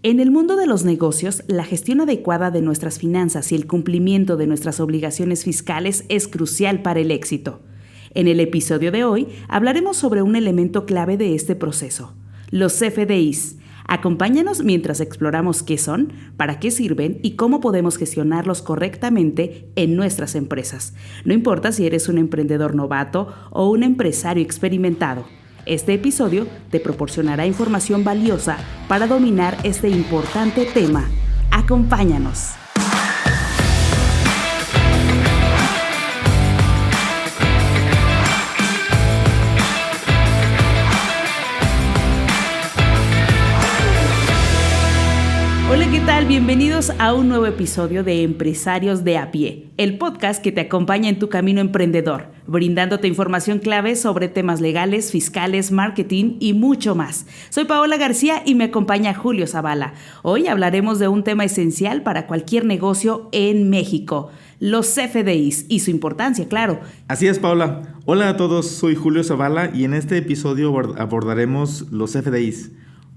En el mundo de los negocios, la gestión adecuada de nuestras finanzas y el cumplimiento de nuestras obligaciones fiscales es crucial para el éxito. En el episodio de hoy hablaremos sobre un elemento clave de este proceso, los CFDIs. Acompáñanos mientras exploramos qué son, para qué sirven y cómo podemos gestionarlos correctamente en nuestras empresas. No importa si eres un emprendedor novato o un empresario experimentado. Este episodio te proporcionará información valiosa para dominar este importante tema. ¡Acompáñanos! Hola, ¿qué tal? Bienvenidos a un nuevo episodio de Empresarios de a Pie, el podcast que te acompaña en tu camino emprendedor, brindándote información clave sobre temas legales, fiscales, marketing y mucho más. Soy Paola García y me acompaña Julio Zavala. Hoy hablaremos de un tema esencial para cualquier negocio en México, los CFDIs y su importancia, claro. Así es, Paola. Hola a todos, soy Julio Zavala y en este episodio abordaremos los CFDIs,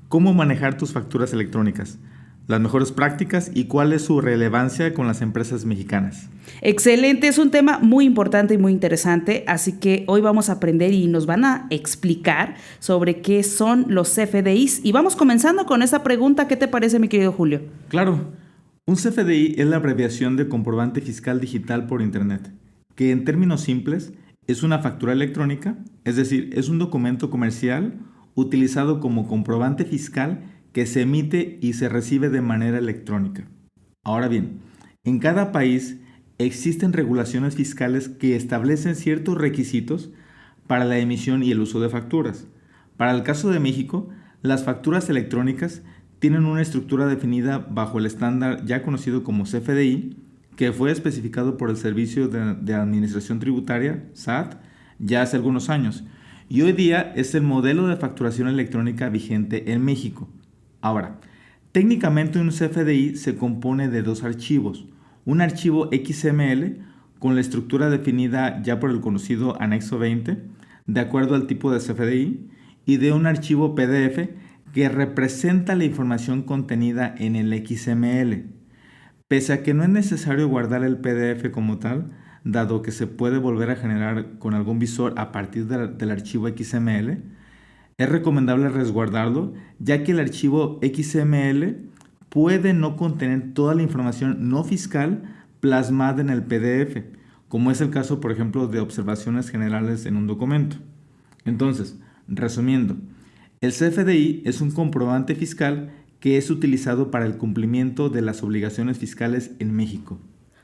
cómo manejar tus facturas electrónicas, las mejores prácticas y cuál es su relevancia con las empresas mexicanas. Excelente, es un tema muy importante y muy interesante, así que hoy vamos a aprender y nos van a explicar sobre qué son los CFDIs. Y vamos comenzando con esa pregunta, ¿qué te parece, mi querido Julio? Claro, un CFDI es la abreviación de comprobante fiscal digital por Internet, que en términos simples es una factura electrónica, es decir, es un documento comercial utilizado como comprobante fiscal que se emite y se recibe de manera electrónica. Ahora bien, en cada país existen regulaciones fiscales que establecen ciertos requisitos para la emisión y el uso de facturas. Para el caso de México, las facturas electrónicas tienen una estructura definida bajo el estándar ya conocido como CFDI, que fue especificado por el Servicio de Administración Tributaria, SAT, ya hace algunos años, y hoy día es el modelo de facturación electrónica vigente en México. Ahora, técnicamente un CFDI se compone de dos archivos, un archivo XML con la estructura definida ya por el conocido anexo 20, de acuerdo al tipo de CFDI, y de un archivo PDF que representa la información contenida en el XML. Pese a que no es necesario guardar el PDF como tal, dado que se puede volver a generar con algún visor a partir del archivo XML, es recomendable resguardarlo, ya que el archivo XML puede no contener toda la información no fiscal plasmada en el PDF, como es el caso, por ejemplo, de observaciones generales en un documento. Entonces, resumiendo, el CFDI es un comprobante fiscal que es utilizado para el cumplimiento de las obligaciones fiscales en México.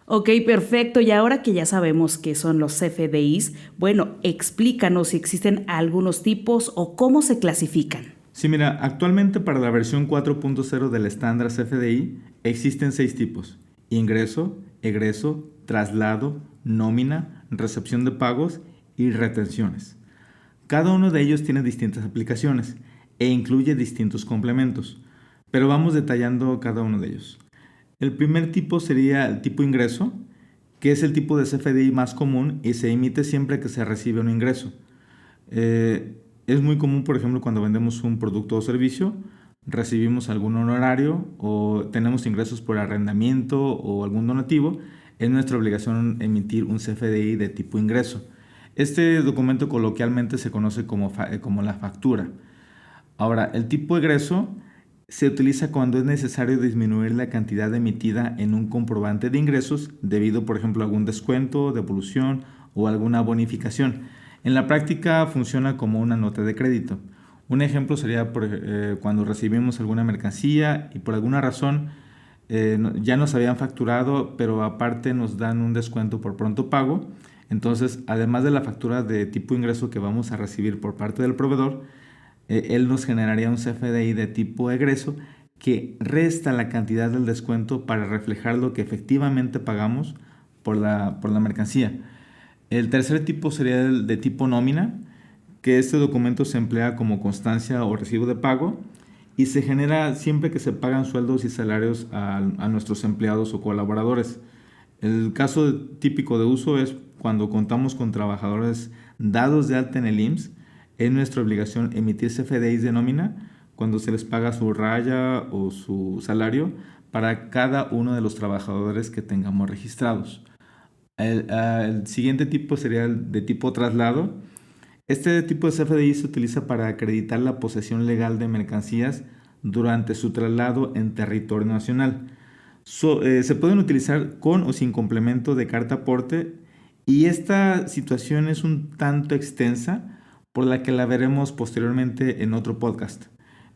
Ok, perfecto. Y ahora que ya sabemos qué son los CFDIs, bueno, explícanos si existen algunos tipos o cómo se clasifican. Sí, mira, actualmente para la versión 4.0 del estándar CFDI existen 6 tipos: ingreso, egreso, traslado, nómina, recepción de pagos y retenciones. Cada uno de ellos tiene distintas aplicaciones e incluye distintos complementos, pero vamos detallando cada uno de ellos. El primer tipo sería el tipo ingreso, que es el tipo de CFDI más común y se emite siempre que se recibe un ingreso. Es muy común, por ejemplo, cuando vendemos un producto o servicio, recibimos algún honorario o tenemos ingresos por arrendamiento o algún donativo, es nuestra obligación emitir un CFDI de tipo ingreso. Este documento coloquialmente se conoce como la factura. Ahora, el tipo egreso se utiliza cuando es necesario disminuir la cantidad emitida en un comprobante de ingresos debido, por ejemplo, a algún descuento, devolución o alguna bonificación. En la práctica funciona como una nota de crédito. Un ejemplo sería cuando recibimos alguna mercancía y por alguna razón ya nos habían facturado, pero aparte nos dan un descuento por pronto pago. Entonces, además de la factura de tipo ingreso que vamos a recibir por parte del proveedor, él nos generaría un CFDI de tipo egreso que resta la cantidad del descuento para reflejar lo que efectivamente pagamos por la mercancía. El tercer tipo sería el de tipo nómina, que este documento se emplea como constancia o recibo de pago y se genera siempre que se pagan sueldos y salarios a nuestros empleados o colaboradores. El caso típico de uso es cuando contamos con trabajadores dados de alta en el IMSS. Es nuestra obligación emitir CFDIs de nómina cuando se les paga su raya o su salario para cada uno de los trabajadores que tengamos registrados. El siguiente tipo sería el de tipo traslado. Este tipo de CFDI se utiliza para acreditar la posesión legal de mercancías durante su traslado en territorio nacional. Se pueden utilizar con o sin complemento de carta aporte, y esta situación es un tanto extensa, por la que la veremos posteriormente en otro podcast.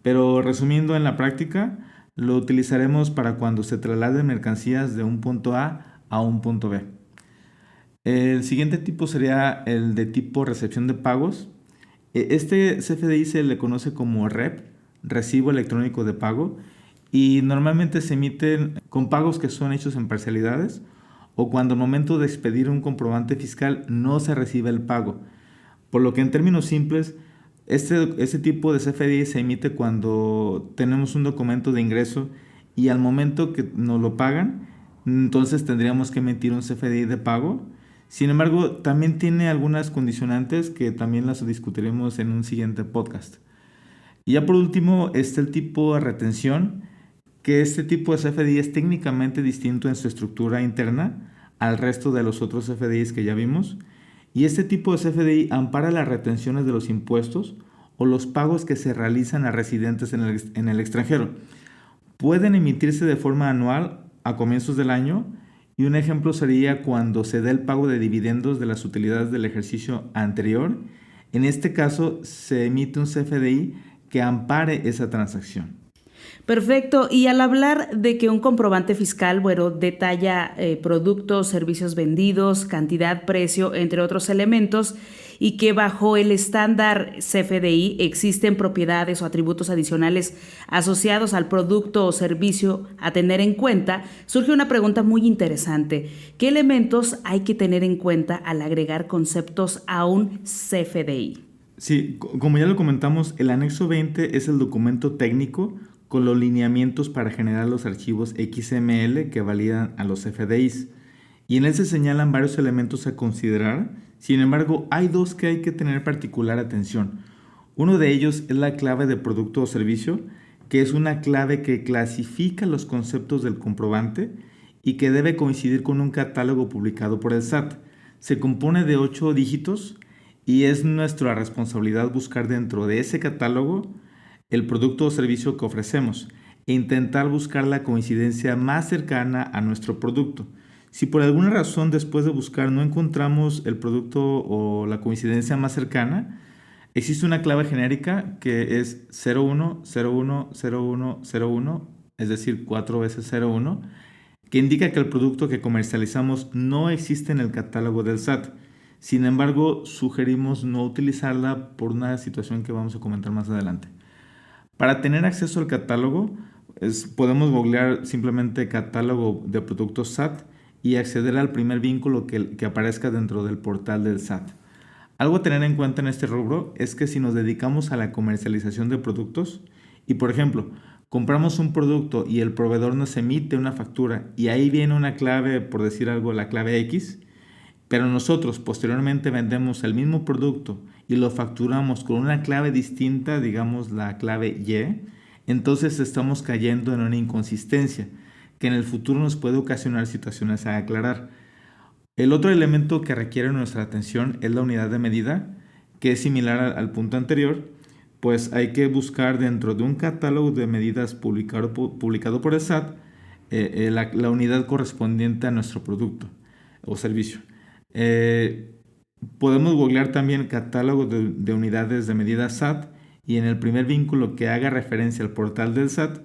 Pero resumiendo, en la práctica lo utilizaremos para cuando se trasladen mercancías de un punto a un punto B. El siguiente tipo sería el de tipo recepción de pagos. Este CFDI se le conoce como REP, Recibo Electrónico de Pago, y normalmente se emiten con pagos que son hechos en parcialidades o cuando al momento de expedir un comprobante fiscal no se recibe el pago. Por lo que, en términos simples, este tipo de CFDI se emite cuando tenemos un documento de ingreso y al momento que nos lo pagan, entonces tendríamos que emitir un CFDI de pago. Sin embargo, también tiene algunas condicionantes que también las discutiremos en un siguiente podcast. Y ya por último está el tipo de retención, que este tipo de CFDI es técnicamente distinto en su estructura interna al resto de los otros CFDIs que ya vimos. Y este tipo de CFDI ampara las retenciones de los impuestos o los pagos que se realizan a residentes en el extranjero. Pueden emitirse de forma anual a comienzos del año, y un ejemplo sería cuando se da el pago de dividendos de las utilidades del ejercicio anterior. En este caso se emite un CFDI que ampare esa transacción. Perfecto. Y al hablar de que un comprobante fiscal, bueno, detalla productos, servicios vendidos, cantidad, precio, entre otros elementos, y que bajo el estándar CFDI existen propiedades o atributos adicionales asociados al producto o servicio a tener en cuenta, surge una pregunta muy interesante. ¿Qué elementos hay que tener en cuenta al agregar conceptos a un CFDI? Sí, como ya lo comentamos, el anexo 20 es el documento técnico con los lineamientos para generar los archivos XML que validan a los CFDIs. Y en él se señalan varios elementos a considerar. Sin embargo, hay dos que hay que tener particular atención. Uno de ellos es la clave de producto o servicio, que es una clave que clasifica los conceptos del comprobante y que debe coincidir con un catálogo publicado por el SAT. Se compone de 8 dígitos y es nuestra responsabilidad buscar dentro de ese catálogo el producto o servicio que ofrecemos e intentar buscar la coincidencia más cercana a nuestro producto. Si por alguna razón después de buscar no encontramos el producto o la coincidencia más cercana, existe una clave genérica que es 01010101, es decir, 4 veces 01, que indica que el producto que comercializamos no existe en el catálogo del SAT. Sin embargo, sugerimos no utilizarla por una situación que vamos a comentar más adelante. Para tener acceso al catálogo, podemos googlear simplemente catálogo de productos SAT y acceder al primer vínculo que aparezca dentro del portal del SAT. Algo a tener en cuenta en este rubro es que si nos dedicamos a la comercialización de productos y, por ejemplo, compramos un producto y el proveedor nos emite una factura y ahí viene una clave, por decir algo, la clave X, pero nosotros posteriormente vendemos el mismo producto y lo facturamos con una clave distinta, digamos la clave Y, entonces estamos cayendo en una inconsistencia que en el futuro nos puede ocasionar situaciones a aclarar. El otro elemento que requiere nuestra atención es la unidad de medida, que es similar al punto anterior, pues hay que buscar dentro de un catálogo de medidas publicado por el SAT la unidad correspondiente a nuestro producto o servicio. Podemos googlear también catálogo de unidades de medida SAT y en el primer vínculo que haga referencia al portal del SAT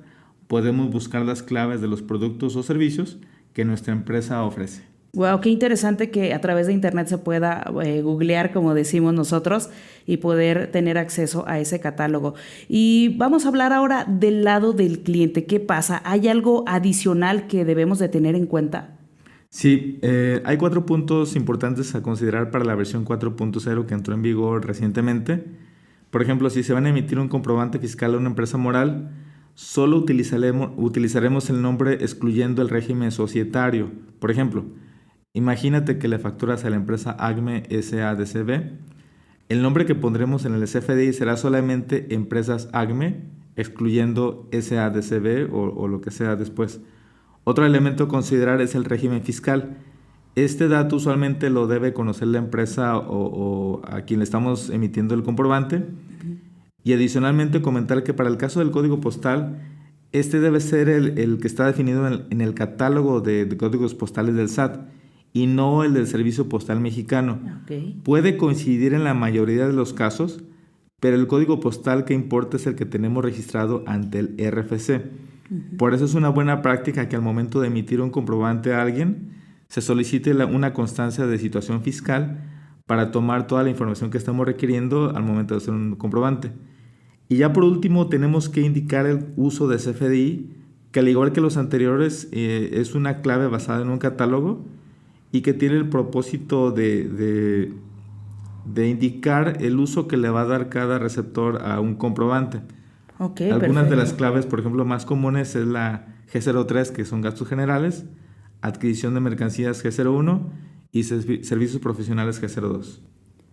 podemos buscar las claves de los productos o servicios que nuestra empresa ofrece. Wow, qué interesante que a través de internet se pueda googlear, como decimos nosotros, y poder tener acceso a ese catálogo. Y vamos a hablar ahora del lado del cliente. ¿Qué pasa? ¿Hay algo adicional que debemos de tener en cuenta? Sí, hay 4 puntos importantes a considerar para la versión 4.0 que entró en vigor recientemente. Por ejemplo, si se van a emitir un comprobante fiscal a una empresa moral, solo utilizaremos el nombre excluyendo el régimen societario. Por ejemplo, imagínate que le facturas a la empresa ACME S.A.D.C.B. El nombre que pondremos en el CFDI será solamente Empresas ACME, excluyendo SADCB o lo que sea después. Otro elemento a considerar es el régimen fiscal. Este dato usualmente lo debe conocer la empresa o a quien le estamos emitiendo el comprobante. Y adicionalmente comentar que para el caso del código postal, este debe ser el que está definido en el catálogo de códigos postales del SAT y no el del Servicio Postal Mexicano. Okay. Puede coincidir en la mayoría de los casos, pero el código postal que importa es el que tenemos registrado ante el RFC. Por eso es una buena práctica que al momento de emitir un comprobante a alguien, se solicite una constancia de situación fiscal para tomar toda la información que estamos requiriendo al momento de hacer un comprobante. Y ya por último tenemos que indicar el uso de CFDI, que al igual que los anteriores es una clave basada en un catálogo y que tiene el propósito de indicar el uso que le va a dar cada receptor a un comprobante. Okay, Algunas perfecto. de las claves, por ejemplo, más comunes es la G03, que son gastos generales, adquisición de mercancías G01 y servicios profesionales G02.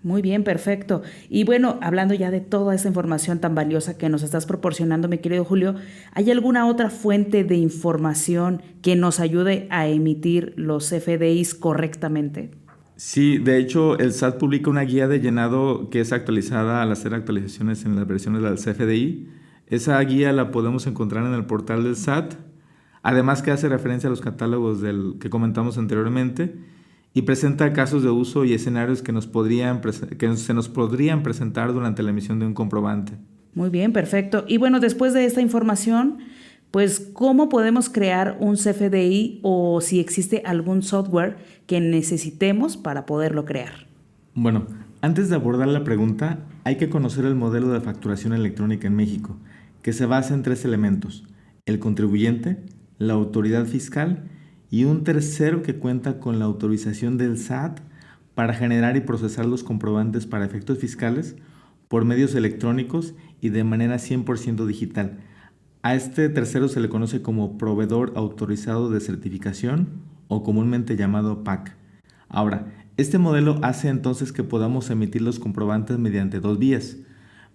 Muy bien, perfecto. Y bueno, hablando ya de toda esa información tan valiosa que nos estás proporcionando, mi querido Julio, ¿hay alguna otra fuente de información que nos ayude a emitir los CFDIs correctamente? Sí, de hecho, el SAT publica una guía de llenado que es actualizada al hacer actualizaciones en las versiones del CFDI. Esa guía la podemos encontrar en el portal del SAT, además que hace referencia a los catálogos que comentamos anteriormente y presenta casos de uso y escenarios que se nos podrían presentar durante la emisión de un comprobante. Muy bien, perfecto. Y bueno, después de esta información, pues, ¿cómo podemos crear un CFDI o si existe algún software que necesitemos para poderlo crear? Bueno, antes de abordar la pregunta, hay que conocer el modelo de facturación electrónica en México, que se basa en 3 elementos: el contribuyente, la autoridad fiscal y un tercero que cuenta con la autorización del SAT para generar y procesar los comprobantes para efectos fiscales por medios electrónicos y de manera 100% digital. A este tercero se le conoce como proveedor autorizado de certificación o comúnmente llamado PAC. Ahora, este modelo hace entonces que podamos emitir los comprobantes mediante 2 vías: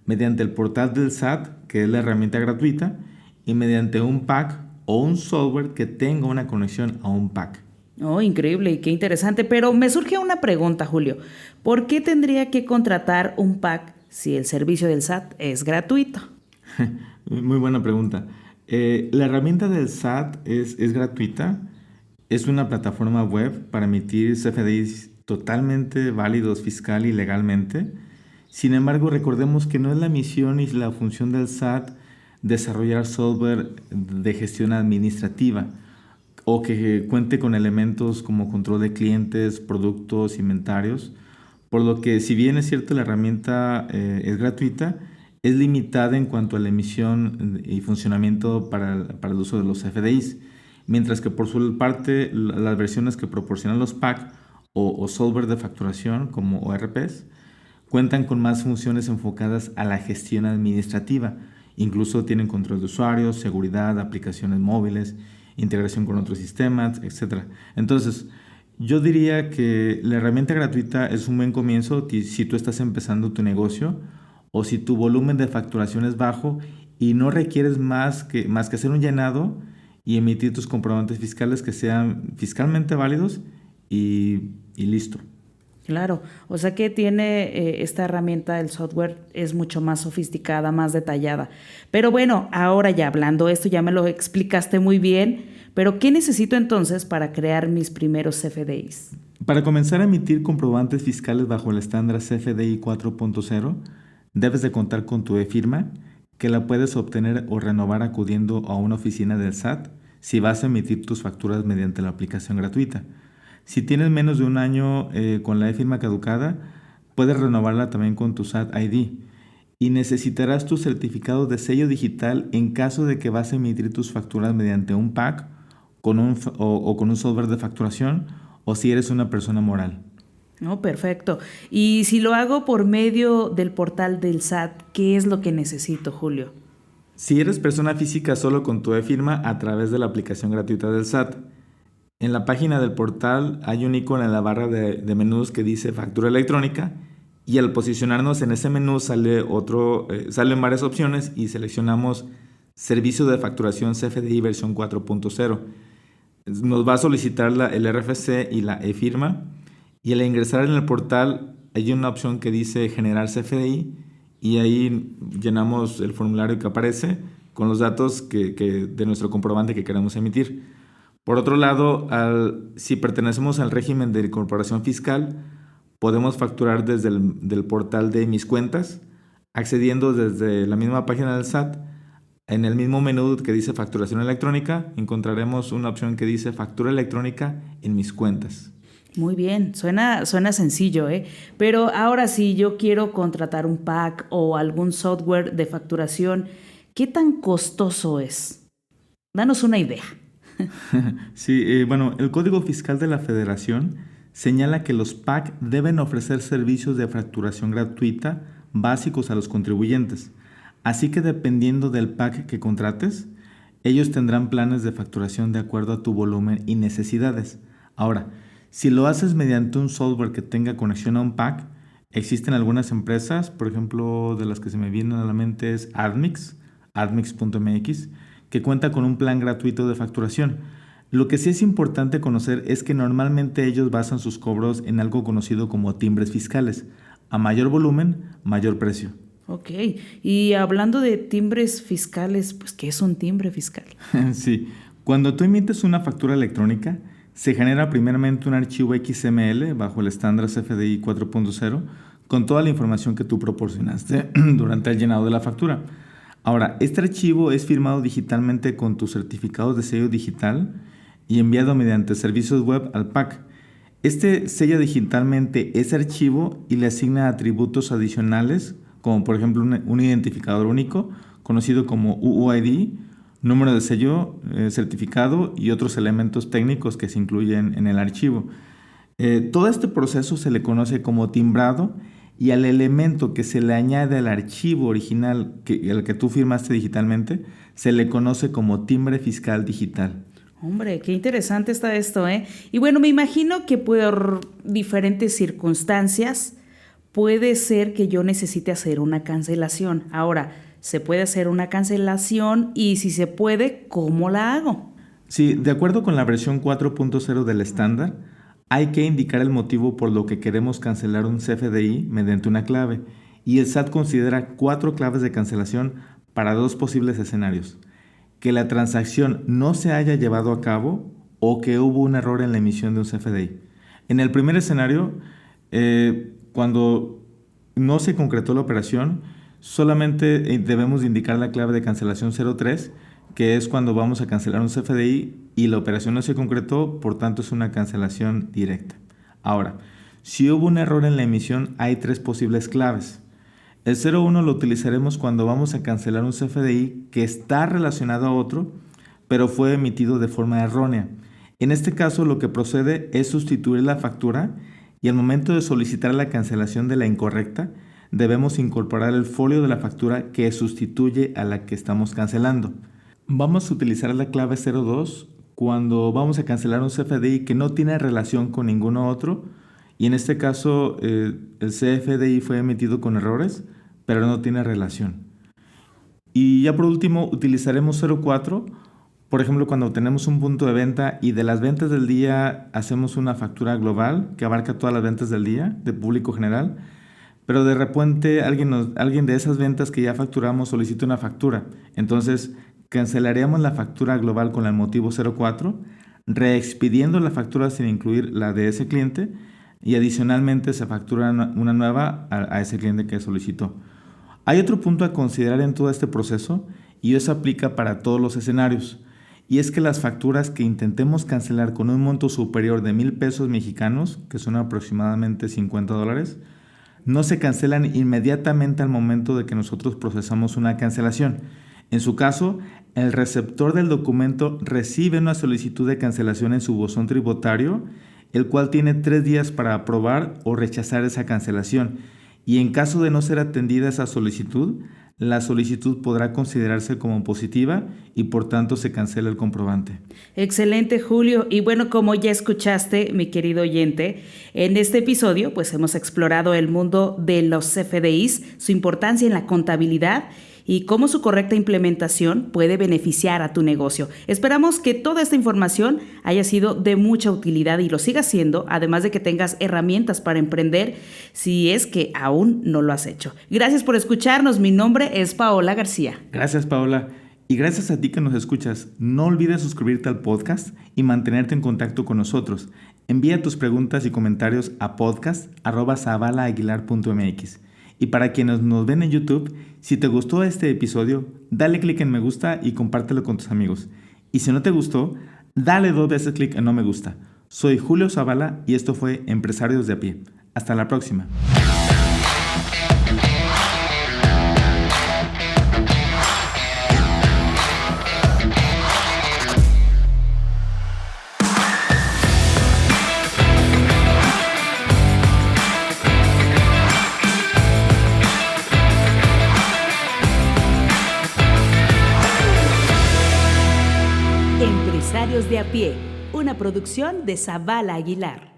mediante el portal del SAT, que es la herramienta gratuita, y mediante un PAC o un software que tenga una conexión a un PAC. Oh, increíble y qué interesante. Pero me surge una pregunta, Julio. ¿Por qué tendría que contratar un PAC si el servicio del SAT es gratuito? Muy buena pregunta. La herramienta del SAT es gratuita. Es una plataforma web para emitir CFDIs totalmente válidos fiscal y legalmente. Sin embargo, recordemos que no es la misión ni la función del SAT desarrollar software de gestión administrativa o que cuente con elementos como control de clientes, productos, inventarios, por lo que si bien es cierto la herramienta es gratuita, es limitada en cuanto a la emisión y funcionamiento para el uso de los FDIs, mientras que por su parte las versiones que proporcionan los PAC o software de facturación como ORPs cuentan con más funciones enfocadas a la gestión administrativa. Incluso tienen control de usuarios, seguridad, aplicaciones móviles, integración con otros sistemas, etc. Entonces, yo diría que la herramienta gratuita es un buen comienzo si tú estás empezando tu negocio o si tu volumen de facturación es bajo y no requieres más que hacer un llenado y emitir tus comprobantes fiscales que sean fiscalmente válidos y listo. Claro, o sea que tiene esta herramienta, el software es mucho más sofisticada, más detallada. Pero bueno, ahora ya hablando esto, ya me lo explicaste muy bien, pero ¿qué necesito entonces para crear mis primeros CFDIs? Para comenzar a emitir comprobantes fiscales bajo el estándar CFDI 4.0, debes de contar con tu e-firma, que la puedes obtener o renovar acudiendo a una oficina del SAT si vas a emitir tus facturas mediante la aplicación gratuita. Si tienes menos de un año con la e-firma caducada, puedes renovarla también con tu SAT ID y necesitarás tu certificado de sello digital en caso de que vas a emitir tus facturas mediante un PAC con un software de facturación o si eres una persona moral. No, perfecto. Y si lo hago por medio del portal del SAT, ¿qué es lo que necesito, Julio? Si eres persona física, solo con tu e-firma a través de la aplicación gratuita del SAT. En la página del portal hay un icono en la barra de menús que dice factura electrónica y al posicionarnos en ese menú salen varias opciones y seleccionamos Servicio de facturación CFDI versión 4.0. Nos va a solicitar el RFC y la e-firma, y al ingresar en el portal hay una opción que dice generar CFDI y ahí llenamos el formulario que aparece con los datos de nuestro comprobante que queremos emitir. Por otro lado, si pertenecemos al régimen de incorporación fiscal, podemos facturar desde el portal de Mis Cuentas, accediendo desde la misma página del SAT. En el mismo menú que dice facturación electrónica, encontraremos una opción que dice factura electrónica en Mis Cuentas. Muy bien, suena sencillo, ¿eh? Pero ahora si yo quiero contratar un pack o algún software de facturación, ¿qué tan costoso es? Danos una idea. Sí, el Código Fiscal de la Federación señala que los PAC deben ofrecer servicios de facturación gratuita básicos a los contribuyentes. Así que dependiendo del PAC que contrates, ellos tendrán planes de facturación de acuerdo a tu volumen y necesidades. Ahora, si lo haces mediante un software que tenga conexión a un PAC, existen algunas empresas, por ejemplo, de las que se me vienen a la mente es admix.mx, que cuenta con un plan gratuito de facturación. Lo que sí es importante conocer es que normalmente ellos basan sus cobros en algo conocido como timbres fiscales. A mayor volumen, mayor precio. Ok, y hablando de timbres fiscales, pues ¿qué es un timbre fiscal? Sí, cuando tú emites una factura electrónica, se genera primeramente un archivo XML bajo el estándar CFDI 4.0 con toda la información que tú proporcionaste durante el llenado de la factura. Ahora, este archivo es firmado digitalmente con tu certificado de sello digital y enviado mediante servicios web al PAC. Este sella digitalmente ese archivo y le asigna atributos adicionales, como por ejemplo un identificador único, conocido como UUID, número de sello, certificado y otros elementos técnicos que se incluyen en el archivo. Todo este proceso se le conoce como timbrado y al elemento que se le añade al archivo original, el que tú firmaste digitalmente, se le conoce como timbre fiscal digital. Hombre, qué interesante está esto, ¿eh? Y bueno, me imagino que por diferentes circunstancias puede ser que yo necesite hacer una cancelación. Ahora, ¿se puede hacer una cancelación? Y si se puede, ¿cómo la hago? Sí, de acuerdo con la versión 4.0 del estándar, hay que indicar el motivo por lo que queremos cancelar un CFDI mediante una clave, y el SAT considera 4 claves de cancelación para 2 posibles escenarios: que la transacción no se haya llevado a cabo o que hubo un error en la emisión de un CFDI. En el primer escenario, cuando no se concretó la operación, solamente debemos indicar la clave de cancelación 03, que es cuando vamos a cancelar un CFDI y la operación no se concretó, por tanto es una cancelación directa. Ahora, si hubo un error en la emisión, hay 3 posibles claves. El 01 lo utilizaremos cuando vamos a cancelar un CFDI que está relacionado a otro, pero fue emitido de forma errónea. En este caso, lo que procede es sustituir la factura y al momento de solicitar la cancelación de la incorrecta, debemos incorporar el folio de la factura que sustituye a la que estamos cancelando. Vamos a utilizar la clave 02 cuando vamos a cancelar un CFDI que no tiene relación con ninguno otro, y en este caso el CFDI fue emitido con errores, pero no tiene relación. Y ya por último utilizaremos 04, por ejemplo cuando tenemos un punto de venta y de las ventas del día hacemos una factura global que abarca todas las ventas del día de público general, pero de repente alguien de esas ventas que ya facturamos solicita una factura. Entonces cancelaríamos la factura global con el motivo 04, reexpidiendo la factura sin incluir la de ese cliente, y adicionalmente se factura una nueva a ese cliente que solicitó. Hay otro punto a considerar en todo este proceso, y eso aplica para todos los escenarios, y es que las facturas que intentemos cancelar con un monto superior de 1,000 pesos mexicanos, que son aproximadamente $50, no se cancelan inmediatamente al momento de que nosotros procesamos una cancelación. En su caso, el receptor del documento recibe una solicitud de cancelación en su buzón tributario, el cual tiene 3 días para aprobar o rechazar esa cancelación, y en caso de no ser atendida esa solicitud, la solicitud podrá considerarse como positiva y por tanto se cancela el comprobante. Excelente, Julio. Y bueno, como ya escuchaste, mi querido oyente, en este episodio pues hemos explorado el mundo de los CFDIs, su importancia en la contabilidad y cómo su correcta implementación puede beneficiar a tu negocio. Esperamos que toda esta información haya sido de mucha utilidad y lo siga siendo, además de que tengas herramientas para emprender si es que aún no lo has hecho. Gracias por escucharnos. Mi nombre es Paola García. Gracias, Paola. Y gracias a ti que nos escuchas. No olvides suscribirte al podcast y mantenerte en contacto con nosotros. Envía tus preguntas y comentarios a podcast@zabalaaguilar.mx. Y para quienes nos ven en YouTube, si te gustó este episodio, dale clic en me gusta y compártelo con tus amigos. Y si no te gustó, dale 2 veces clic en no me gusta. Soy Julio Zavala y esto fue Empresarios de a pie. Hasta la próxima. Empresarios de a pie, una producción de Zavala Aguilar.